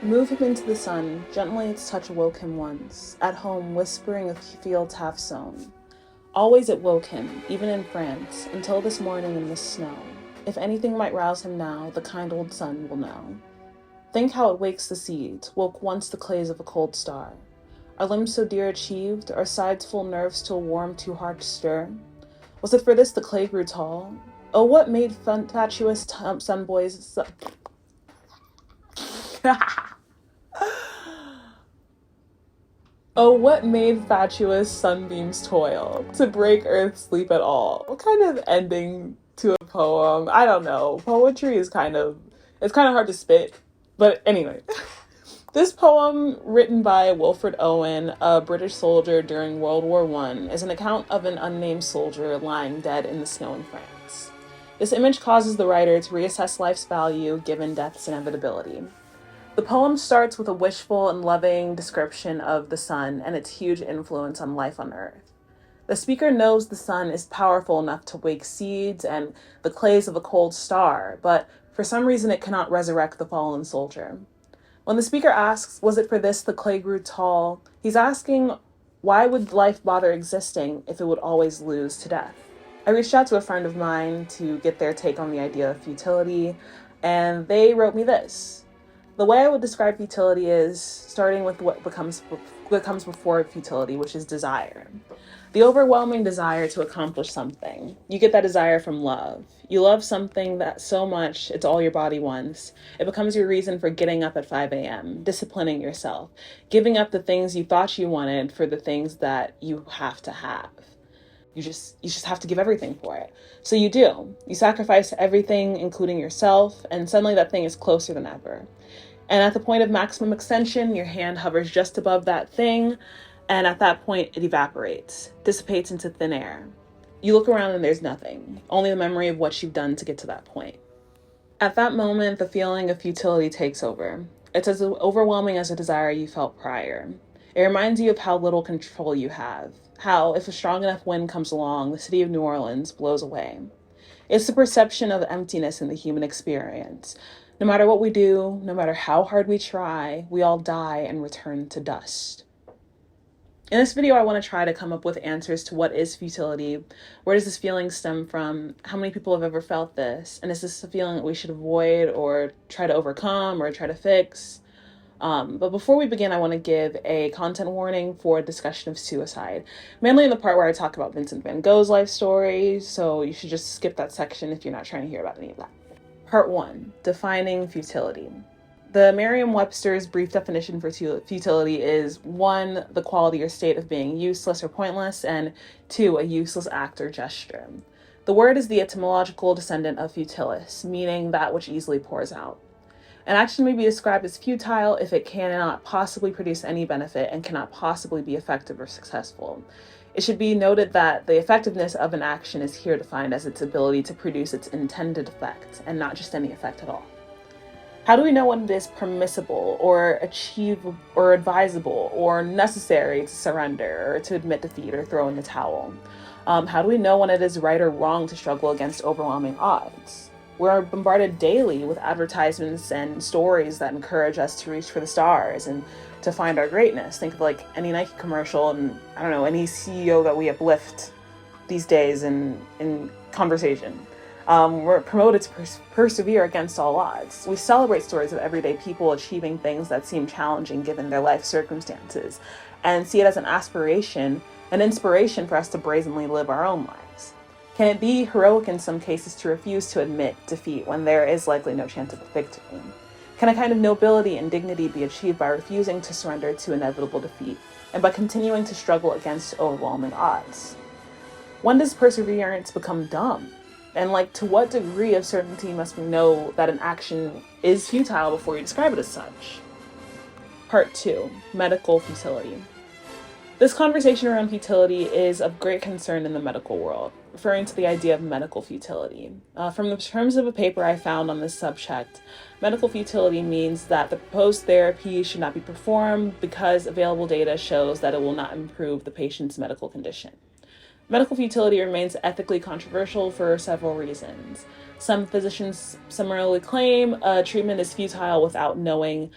Move him into the sun, gently its touch awoke him once, at home whispering of fields half sown. Always it woke him, even in France, until this morning in the snow. If anything might rouse him now, the kind old sun will know. Think how it wakes the seeds, woke once the clays of a cold star. Our limbs so dear achieved, our sides full nerves still warm too hard to stir? Was it for this the clay grew tall? Oh, what made fatuous sun boys... Oh, what made fatuous sunbeams toil to break earth's sleep at all? What kind of ending to a poem? I don't know. Poetry is it's kind of hard to spit. But anyway, this poem, written by Wilfred Owen, a British soldier during World War I, is an account of an unnamed soldier lying dead in the snow in France. This image causes the writer to reassess life's value given death's inevitability. The poem starts with a wishful and loving description of the sun and its huge influence on life on Earth. The speaker knows the sun is powerful enough to wake seeds and the clays of a cold star, but for some reason it cannot resurrect the fallen soldier. When the speaker asks, was it for this the clay grew tall? He's asking, why would life bother existing if it would always lose to death? I reached out to a friend of mine to get their take on the idea of futility, and they wrote me this. The way I would describe futility is starting with what comes before futility, which is desire. The overwhelming desire to accomplish something. You get that desire from love. You love something that so much, it's all your body wants. It becomes your reason for getting up at 5 a.m., disciplining yourself, giving up the things you thought you wanted for the things that you have to have. You just have to give everything for it. So you do. You sacrifice everything, including yourself, and suddenly that thing is closer than ever. And at the point of maximum extension, your hand hovers just above that thing, and at that point, it evaporates, dissipates into thin air. You look around and there's nothing, only the memory of what you've done to get to that point. At that moment, the feeling of futility takes over. It's as overwhelming as a desire you felt prior. It reminds you of how little control you have, how, if a strong enough wind comes along, the city of New Orleans blows away. It's the perception of emptiness in the human experience. No matter what we do, no matter how hard we try, we all die and return to dust. In this video, I want to try to come up with answers to what is futility, where does this feeling stem from, how many people have ever felt this, and is this a feeling that we should avoid or try to overcome or try to fix? But before we begin, I want to give a content warning for a discussion of suicide, mainly in the part where I talk about Vincent Van Gogh's life story, so you should just skip that section if you're not trying to hear about any of that. Part 1. Defining futility. The Merriam-Webster's brief definition for futility is 1. The quality or state of being useless or pointless, and 2. A useless act or gesture. The word is the etymological descendant of futilis, meaning that which easily pours out. An action may be described as futile if it cannot possibly produce any benefit and cannot possibly be effective or successful. It should be noted that the effectiveness of an action is here defined as its ability to produce its intended effect, and not just any effect at all. How do we know when it is permissible, or achievable, or advisable, or necessary to surrender, or to admit defeat, or throw in the towel? How do we know when it is right or wrong to struggle against overwhelming odds? We're bombarded daily with advertisements and stories that encourage us to reach for the stars and to find our greatness. Think of like any Nike commercial and any CEO that we uplift these days in conversation. We're promoted to persevere against all odds. We celebrate stories of everyday people achieving things that seem challenging given their life circumstances and see it as an aspiration, an inspiration for us to brazenly live our own lives. Can it be heroic in some cases to refuse to admit defeat when there is likely no chance of a victory? Can a kind of nobility and dignity be achieved by refusing to surrender to inevitable defeat and by continuing to struggle against overwhelming odds? When does perseverance become dumb? And to what degree of certainty must we know that an action is futile before you describe it as such? Part 2. Medical futility. This conversation around futility is of great concern in the medical world, referring to the idea of medical futility. From the terms of a paper I found on this subject, medical futility means that the proposed therapy should not be performed because available data shows that it will not improve the patient's medical condition. Medical futility remains ethically controversial for several reasons. Some physicians similarly claim a treatment is futile without knowing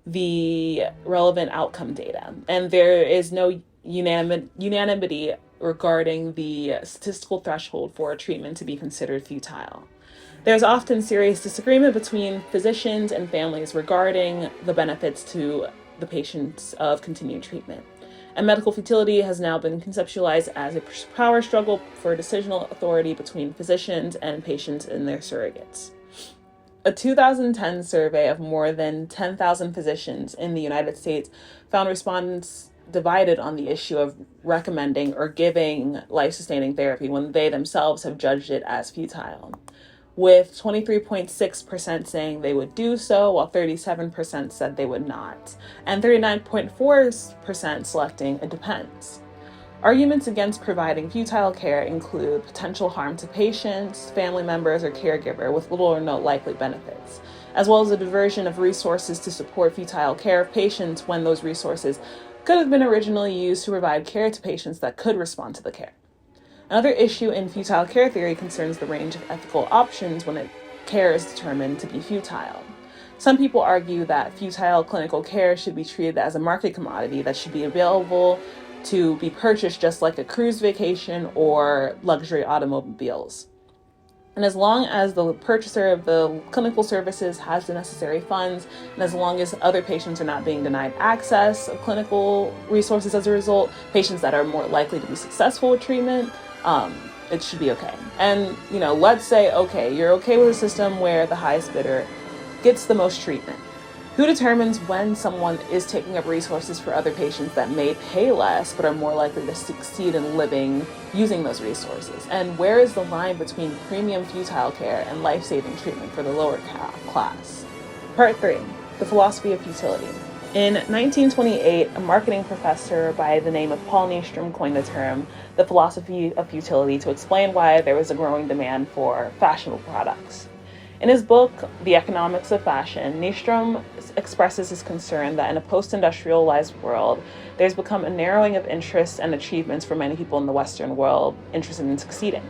the relevant outcome data. And there is no unanimity regarding the statistical threshold for a treatment to be considered futile. There's often serious disagreement between physicians and families regarding the benefits to the patients of continued treatment. And medical futility has now been conceptualized as a power struggle for decisional authority between physicians and patients and their surrogates. A 2010 survey of more than 10,000 physicians in the United States found respondents divided on the issue of recommending or giving life-sustaining therapy when they themselves have judged it as futile, with 23.6% saying they would do so, while 37% said they would not, and 39.4% selecting it depends. Arguments against providing futile care include potential harm to patients, family members, or caregiver with little or no likely benefits, as well as a diversion of resources to support futile care of patients when those resources could have been originally used to provide care to patients that could respond to the care. Another issue in futile care theory concerns the range of ethical options when care is determined to be futile. Some people argue that futile clinical care should be treated as a market commodity that should be available to be purchased just like a cruise vacation or luxury automobiles. And as long as the purchaser of the clinical services has the necessary funds, and as long as other patients are not being denied access of clinical resources as a result, patients that are more likely to be successful with treatment, it should be okay. And, let's say, okay, you're okay with a system where the highest bidder gets the most treatment. Who determines when someone is taking up resources for other patients that may pay less but are more likely to succeed in living using those resources? And where is the line between premium futile care and life-saving treatment for the lower class? Part 3, the philosophy of futility. In 1928, a marketing professor by the name of Paul Nystrom coined the term the philosophy of futility to explain why there was a growing demand for fashionable products. In his book, The Economics of Fashion, Nystrom expresses his concern that in a post-industrialized world, there's become a narrowing of interests and achievements for many people in the Western world interested in succeeding.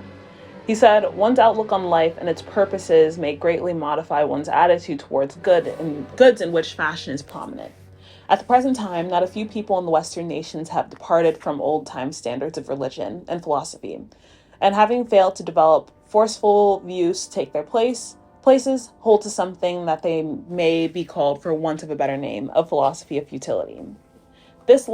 He said, one's outlook on life and its purposes may greatly modify one's attitude towards goods in which fashion is prominent. At the present time, not a few people in the Western nations have departed from old-time standards of religion and philosophy, and having failed to develop forceful views to take their places hold to something that they may be called, for want of a better name, a philosophy of futility. This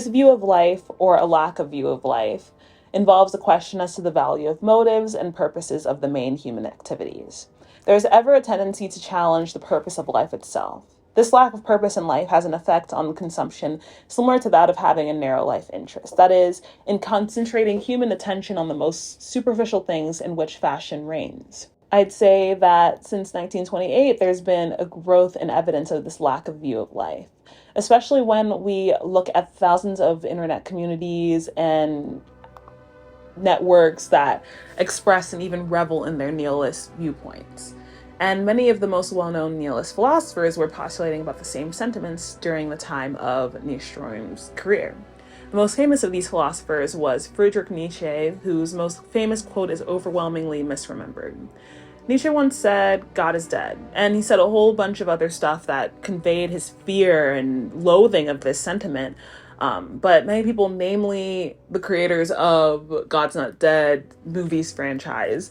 view of life, or a lack of view of life, involves a question as to the value of motives and purposes of the main human activities. There is ever a tendency to challenge the purpose of life itself. This lack of purpose in life has an effect on consumption similar to that of having a narrow life interest, that is, in concentrating human attention on the most superficial things in which fashion reigns. I'd say that since 1928, there's been a growth in evidence of this lack of view of life, especially when we look at thousands of internet communities and networks that express and even revel in their nihilist viewpoints. And many of the most well-known nihilist philosophers were postulating about the same sentiments during the time of Nystrom's career. The most famous of these philosophers was Friedrich Nietzsche, whose most famous quote is overwhelmingly misremembered. Nietzsche once said, "God is dead," and he said a whole bunch of other stuff that conveyed his fear and loathing of this sentiment. But many people, namely the creators of God's Not Dead movies franchise,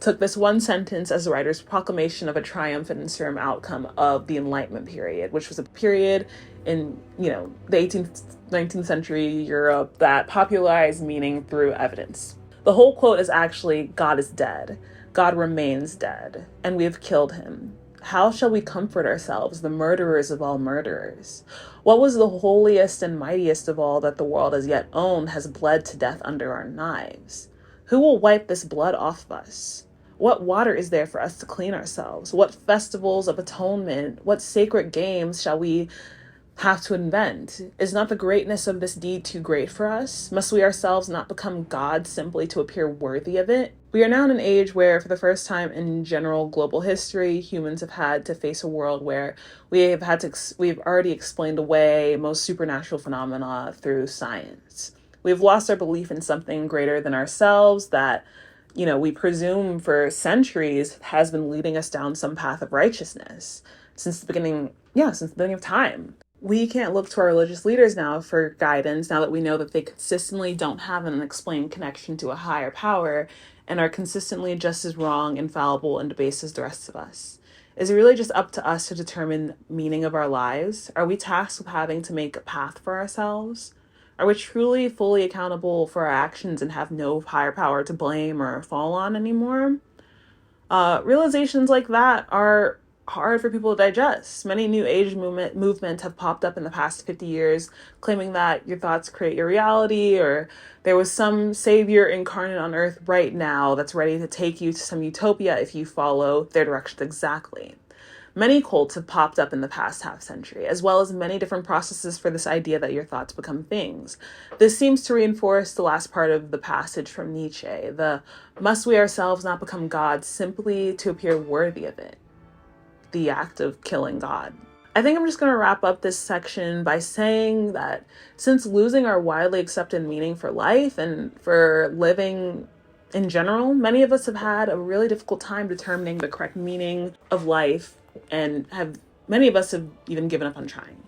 took this one sentence as the writer's proclamation of a triumphant and certain outcome of the Enlightenment period, which was a period in, the 18th, 19th century Europe that popularized meaning through evidence. The whole quote is actually, "God is dead. God remains dead, and we have killed him. How shall we comfort ourselves, the murderers of all murderers? What was the holiest and mightiest of all that the world as yet owned has bled to death under our knives? Who will wipe this blood off of us? What water is there for us to clean ourselves? What festivals of atonement, what sacred games shall we have to invent? Is not the greatness of this deed too great for us? Must we ourselves not become gods simply to appear worthy of it? We are now in an age where, for the first time in general global history, humans have had to face a world where we've already explained away most supernatural phenomena through science. We've lost our belief in something greater than ourselves that, we presume for centuries has been leading us down some path of righteousness. since the beginning of time. We can't look to our religious leaders now for guidance, now that we know that they consistently don't have an unexplained connection to a higher power and are consistently just as wrong, infallible, and debased as the rest of us. Is it really just up to us to determine the meaning of our lives? Are we tasked with having to make a path for ourselves? Are we truly fully accountable for our actions and have no higher power to blame or fall on anymore? Realizations like that are hard for people to digest. Many new age movements have popped up in the past 50 years, claiming that your thoughts create your reality, or there was some savior incarnate on earth right now that's ready to take you to some utopia if you follow their directions exactly. Many cults have popped up in the past half century, as well as many different processes for this idea that your thoughts become things. This seems to reinforce the last part of the passage from Nietzsche, the must we ourselves not become gods simply to appear worthy of it, the act of killing God. I think I'm just going to wrap up this section by saying that since losing our widely accepted meaning for life and for living in general, many of us have had a really difficult time determining the correct meaning of life, and many of us have even given up on trying,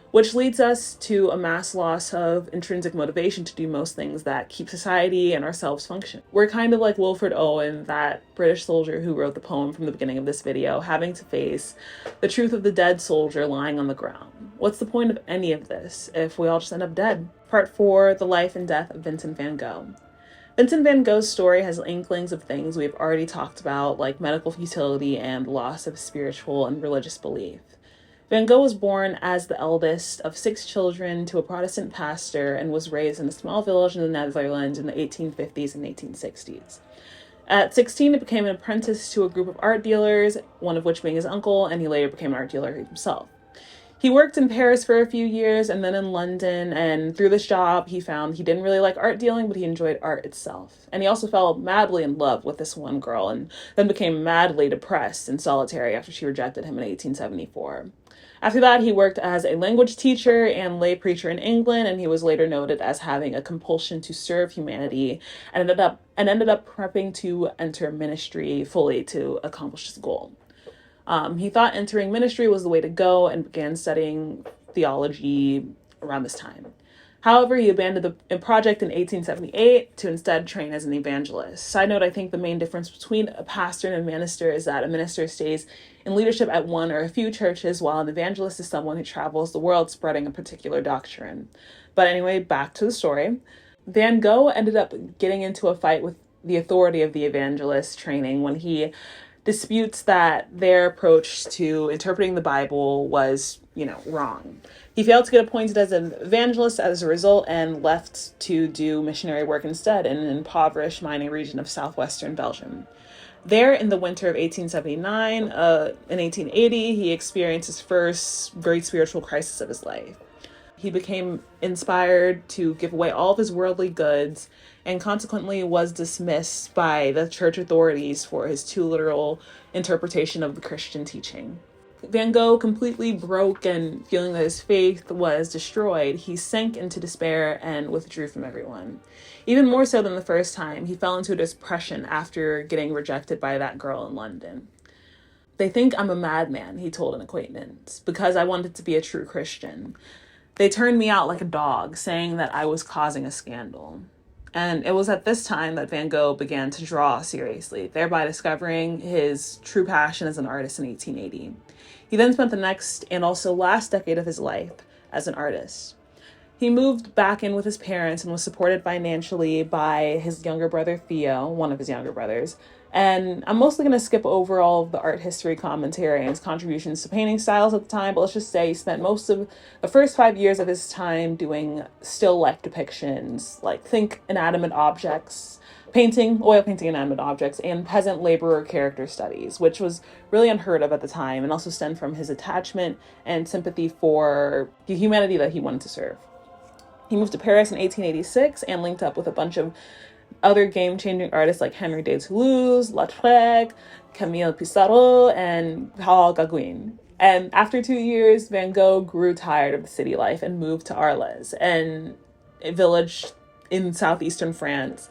which leads us to a mass loss of intrinsic motivation to do most things that keep society and ourselves function. We're kind of like Wilfred Owen, that British soldier who wrote the poem from the beginning of this video, having to face the truth of the dead soldier lying on the ground. What's the point of any of this if we all just end up dead? Part 4, The Life and Death of Vincent Van Gogh. Vincent Van Gogh's story has inklings of things we've already talked about, like medical futility and loss of spiritual and religious belief. Van Gogh was born as the eldest of 6 children to a Protestant pastor and was raised in a small village in the Netherlands in the 1850s and 1860s. At 16, he became an apprentice to a group of art dealers, one of which being his uncle, and he later became an art dealer himself. He worked in Paris for a few years and then in London, and through this job, he found he didn't really like art dealing, but he enjoyed art itself. And he also fell madly in love with this one girl and then became madly depressed and solitary after she rejected him in 1874. After that, he worked as a language teacher and lay preacher in England, and he was later noted as having a compulsion to serve humanity and ended up prepping to enter ministry fully to accomplish his goal. He thought entering ministry was the way to go and began studying theology around this time. However, he abandoned the project in 1878 to instead train as an evangelist. Side note, I think the main difference between a pastor and a minister is that a minister stays in leadership at one or a few churches, while an evangelist is someone who travels the world spreading a particular doctrine. But anyway, back to the story. Van Gogh ended up getting into a fight with the authority of the evangelist training when he disputes that their approach to interpreting the Bible was, wrong. He failed to get appointed as an evangelist as a result and left to do missionary work instead in an impoverished mining region of southwestern Belgium. There, in the winter of 1879, in 1880, he experienced his first very spiritual crisis of his life. He became inspired to give away all of his worldly goods and consequently was dismissed by the church authorities for his too literal interpretation of the Christian teaching. Van Gogh, completely broke and feeling that his faith was destroyed, he sank into despair and withdrew from everyone. Even more so than the first time, he fell into a depression after getting rejected by that girl in London. "They think I'm a madman," he told an acquaintance, "because I wanted to be a true Christian. They turned me out like a dog, saying that I was causing a scandal." And it was at this time that Van Gogh began to draw seriously, thereby discovering his true passion as an artist in 1880. He then spent the next and also last decade of his life as an artist. He moved back in with his parents and was supported financially by his younger brother, Theo, one of his younger brothers. And I'm mostly going to skip over all of the art history commentary and his contributions to painting styles at the time, but let's just say he spent most of the first 5 years of his time doing still life depictions, like think inanimate objects, oil painting inanimate objects, and peasant laborer character studies, which was really unheard of at the time and also stemmed from his attachment and sympathy for the humanity that he wanted to serve. He moved to Paris in 1886 and linked up with a bunch of other game-changing artists like Henri de Toulouse, Lautrec, Camille Pissarro, and Paul Gauguin. And after 2 years, Van Gogh grew tired of the city life and moved to Arles, a village in southeastern France,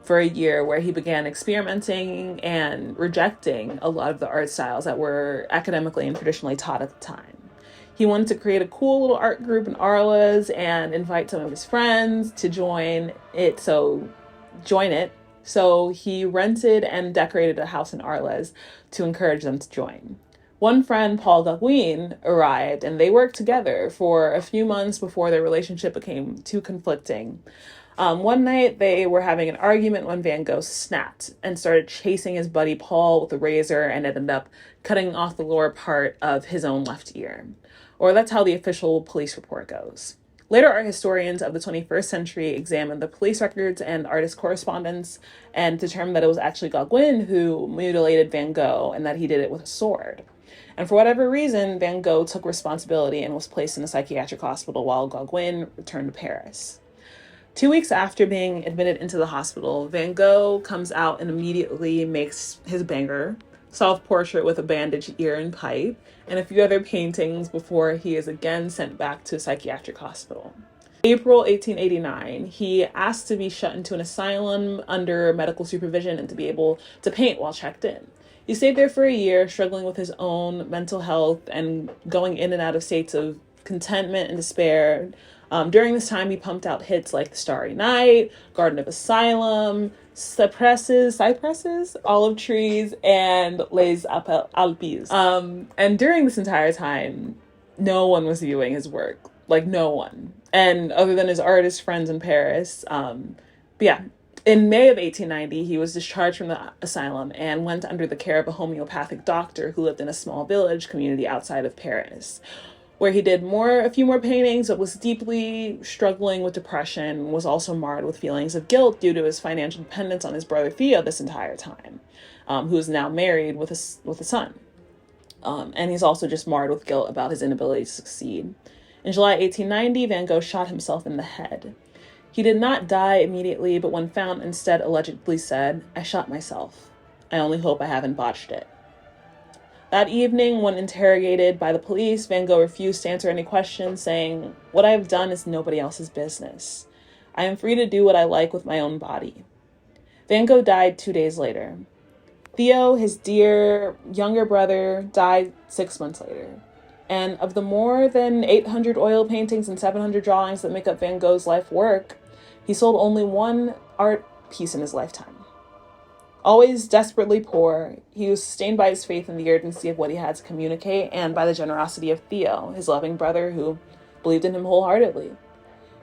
for a year where he began experimenting and rejecting a lot of the art styles that were academically and traditionally taught at the time. He wanted to create a cool little art group in Arles and invite some of his friends to join it. So he rented and decorated a house in Arles to encourage them to join. One friend, Paul Gauguin, arrived, and they worked together for a few months before their relationship became too conflicting. One night they were having an argument when Van Gogh snapped and started chasing his buddy Paul with a razor and ended up cutting off the lower part of his own left ear. Or that's how the official police report goes. Later art historians of the 21st century examined the police records and artist correspondence and determined that it was actually Gauguin who mutilated Van Gogh and that he did it with a sword. And for whatever reason, Van Gogh took responsibility and was placed in a psychiatric hospital while Gauguin returned to Paris. 2 weeks after being admitted into the hospital, Van Gogh comes out and immediately makes his banger, self-portrait with a bandaged ear and pipe, and a few other paintings before he is again sent back to a psychiatric hospital. April 1889, he asked to be shut into an asylum under medical supervision and to be able to paint while checked in. He stayed there for a year, struggling with his own mental health and going in and out of states of contentment and despair. During this time, he pumped out hits like The Starry Night, Garden of Asylum, Cypresses, Olive Trees, and Les Alpes. And during this entire time, no one was viewing his work. Like, no one. And other than his artist friends in Paris. In May of 1890, he was discharged from the asylum and went under the care of a homeopathic doctor who lived in a small village community outside of Paris, where he did a few more paintings, but was deeply struggling with depression, was also marred with feelings of guilt due to his financial dependence on his brother Theo this entire time, who is now married with a son. And he's also just marred with guilt about his inability to succeed. In July 1890, Van Gogh shot himself in the head. He did not die immediately, but when found, instead allegedly said, "I shot myself. I only hope I haven't botched it." That evening, when interrogated by the police, Van Gogh refused to answer any questions, saying, "What I have done is nobody else's business. I am free to do what I like with my own body." Van Gogh died 2 days later. Theo, his dear younger brother, died 6 months later. And of the more than 800 oil paintings and 700 drawings that make up Van Gogh's life work, he sold only one art piece in his lifetime. Always desperately poor, he was sustained by his faith in the urgency of what he had to communicate and by the generosity of Theo, his loving brother who believed in him wholeheartedly.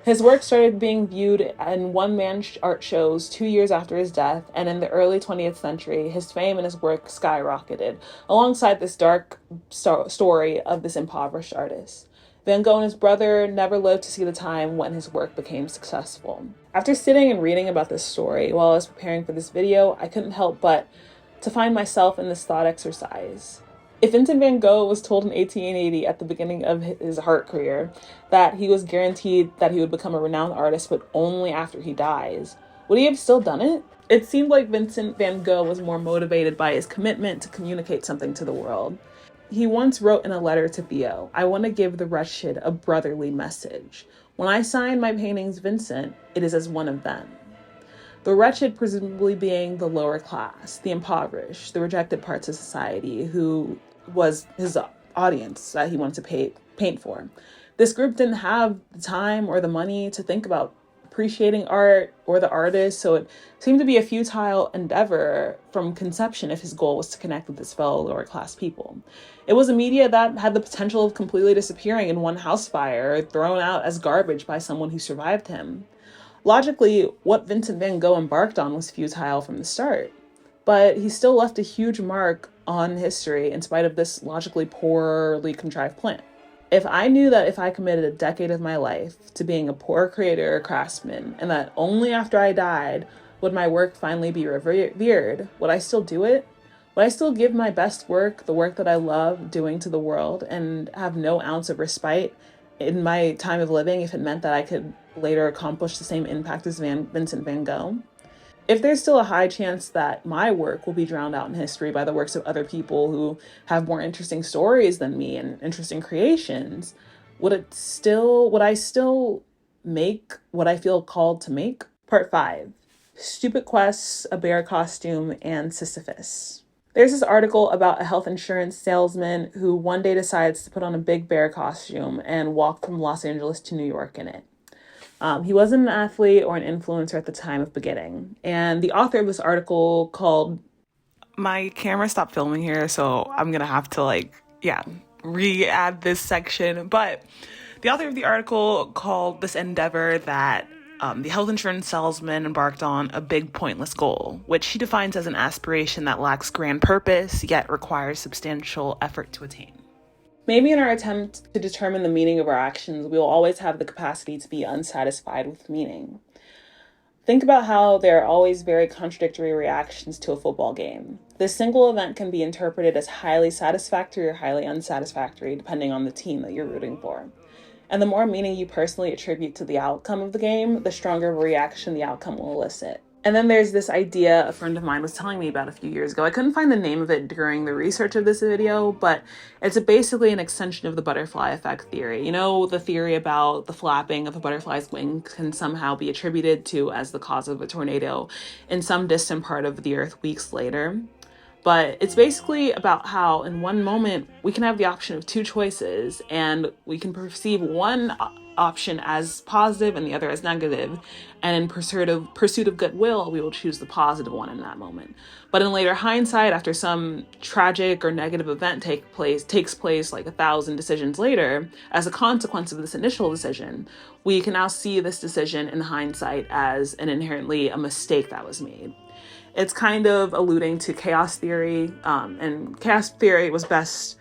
His work started being viewed in one-man art shows 2 years after his death, and in the early 20th century, his fame and his work skyrocketed, alongside this dark story of this impoverished artist. Van Gogh and his brother never lived to see the time when his work became successful. After sitting and reading about this story while I was preparing for this video, I couldn't help but to find myself in this thought exercise. If Vincent Van Gogh was told in 1880 at the beginning of his art career that he was guaranteed that he would become a renowned artist, but only after he dies, would he have still done it? It seemed like Vincent Van Gogh was more motivated by his commitment to communicate something to the world. He once wrote in a letter to Theo, "I want to give the wretched a brotherly message. When I sign my paintings Vincent, it is as one of them." The wretched presumably being the lower class, the impoverished, the rejected parts of society, who was his audience that he wanted to paint for. This group didn't have the time or the money to think about appreciating art or the artist, so it seemed to be a futile endeavor from conception if his goal was to connect with his fellow lower class people. It was a media that had the potential of completely disappearing in one house fire, thrown out as garbage by someone who survived him. Logically, what Vincent van Gogh embarked on was futile from the start, but he still left a huge mark on history in spite of this logically poorly contrived plan. If I knew that if I committed a decade of my life to being a poor creator or craftsman, and that only after I died would my work finally be revered, would I still do it? Would I still give my best work, the work that I love doing to the world, and have no ounce of respite in my time of living if it meant that I could later accomplish the same impact as Vincent van Gogh? If there's still a high chance that my work will be drowned out in history by the works of other people who have more interesting stories than me and interesting creations, would I still make what I feel called to make? Part 5. Stupid Quests, a Bear Costume, and Sisyphus. There's this article about a health insurance salesman who one day decides to put on a big bear costume and walk from Los Angeles to New York in it. He wasn't an athlete or an influencer at the time of beginning. And the author of this article called... My camera stopped filming here, so I'm gonna have to re-add this section. But the author of the article called this endeavor that the health insurance salesman embarked on a big pointless goal, which he defines as an aspiration that lacks grand purpose, yet requires substantial effort to attain. Maybe in our attempt to determine the meaning of our actions, we will always have the capacity to be unsatisfied with meaning. Think about how there are always very contradictory reactions to a football game. This single event can be interpreted as highly satisfactory or highly unsatisfactory, depending on the team that you're rooting for. And the more meaning you personally attribute to the outcome of the game, the stronger of a reaction the outcome will elicit. And then there's this idea a friend of mine was telling me about a few years ago. I couldn't find the name of it during the research of this video, but it's basically an extension of the butterfly effect theory. You know, the theory about the flapping of a butterfly's wings can somehow be attributed to as the cause of a tornado in some distant part of the earth weeks later. But it's basically about how in one moment we can have the option of two choices, and we can perceive one option as positive and the other as negative. And in pursuit of goodwill, we will choose the positive one in that moment. But in later hindsight, after some tragic or negative event takes place like 1,000 decisions later, as a consequence of this initial decision, we can now see this decision in hindsight as an inherently a mistake that was made. It's kind of alluding to chaos theory, and chaos theory was best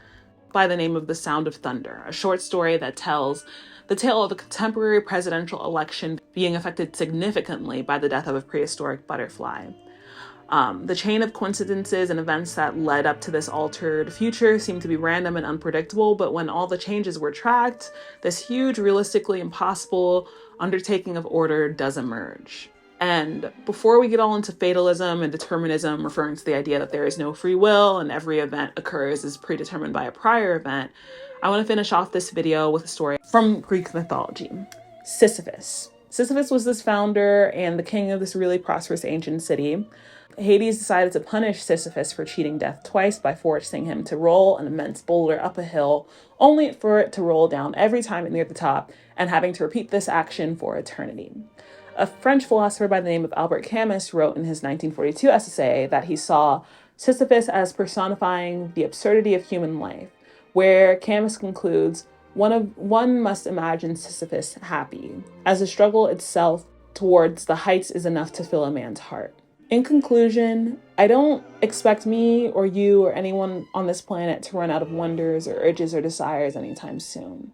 by the name of The Sound of Thunder, a short story that tells the tale of a contemporary presidential election being affected significantly by the death of a prehistoric butterfly. The chain of coincidences and events that led up to this altered future seemed to be random and unpredictable, but when all the changes were tracked, this huge, realistically impossible undertaking of order does emerge. And before we get all into fatalism and determinism, referring to the idea that there is no free will and every event occurs as predetermined by a prior event, I want to finish off this video with a story from Greek mythology. Sisyphus. Sisyphus was this founder and the king of this really prosperous ancient city. Hades decided to punish Sisyphus for cheating death twice by forcing him to roll an immense boulder up a hill, only for it to roll down every time it neared the top, and having to repeat this action for eternity. A French philosopher by the name of Albert Camus wrote in his 1942 essay that he saw Sisyphus as personifying the absurdity of human life, where Camus concludes, one must imagine Sisyphus happy, as the struggle itself towards the heights is enough to fill a man's heart. In conclusion, I don't expect me or you or anyone on this planet to run out of wonders or urges or desires anytime soon.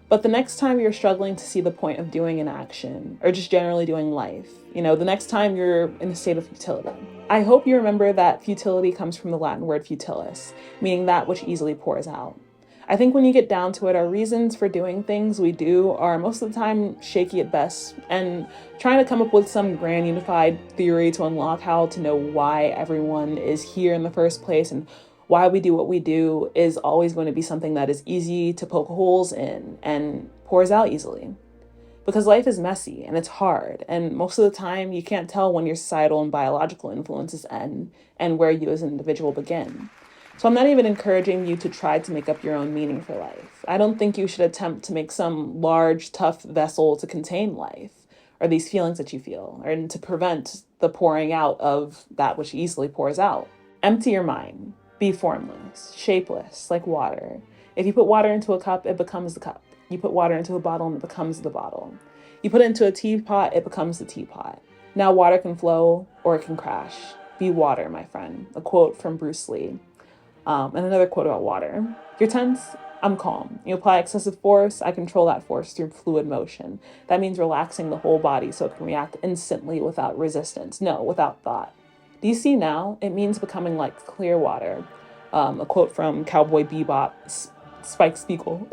But the next time you're struggling to see the point of doing an action, or just generally doing life, the next time you're in a state of futility, I hope you remember that futility comes from the Latin word futilis, meaning that which easily pours out. I think when you get down to it, our reasons for doing things we do are most of the time shaky at best, and trying to come up with some grand unified theory to unlock how to know why everyone is here in the first place and why we do what we do is always going to be something that is easy to poke holes in and pours out easily. Because life is messy and it's hard, and most of the time you can't tell when your societal and biological influences end and where you as an individual begin. So I'm not even encouraging you to try to make up your own meaning for life. I don't think you should attempt to make some large, tough vessel to contain life, or these feelings that you feel, or to prevent the pouring out of that which easily pours out. Empty your mind. Be formless, shapeless, like water. If you put water into a cup, it becomes the cup. You put water into a bottle and it becomes the bottle. You put it into a teapot, it becomes the teapot. Now water can flow or it can crash. Be water, my friend. A quote from Bruce Lee. And another quote about water. You're tense, I'm calm. You apply excessive force, I control that force through fluid motion. That means relaxing the whole body so it can react instantly without resistance. No, without thought. Do you see now? It means becoming like clear water. A quote from Cowboy Bebop, Spike Spiegel.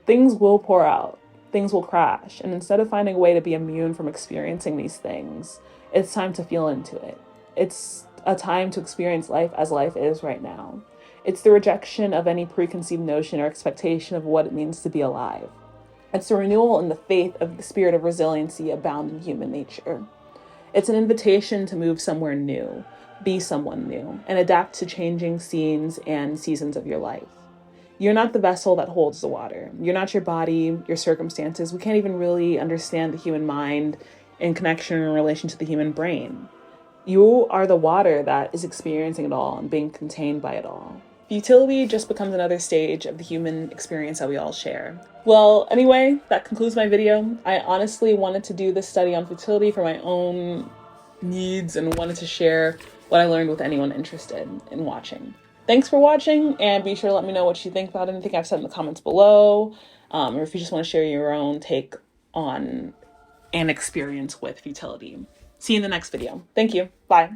Things will pour out. Things will crash. And instead of finding a way to be immune from experiencing these things, it's time to feel into it. It's a time to experience life as life is right now. It's the rejection of any preconceived notion or expectation of what it means to be alive. It's the renewal in the faith of the spirit of resiliency abound in human nature. It's an invitation to move somewhere new, be someone new, and adapt to changing scenes and seasons of your life. You're not the vessel that holds the water. You're not your body, your circumstances. We can't even really understand the human mind in connection in relation to the human brain. You are the water that is experiencing it all and being contained by it all. Futility just becomes another stage of the human experience that we all share. Well, anyway, that concludes my video. I honestly wanted to do this study on futility for my own needs and wanted to share what I learned with anyone interested in watching. Thanks for watching, and be sure to let me know what you think about anything I've said in the comments below, or if you just want to share your own take on an experience with futility. See you in the next video. Thank you. Bye.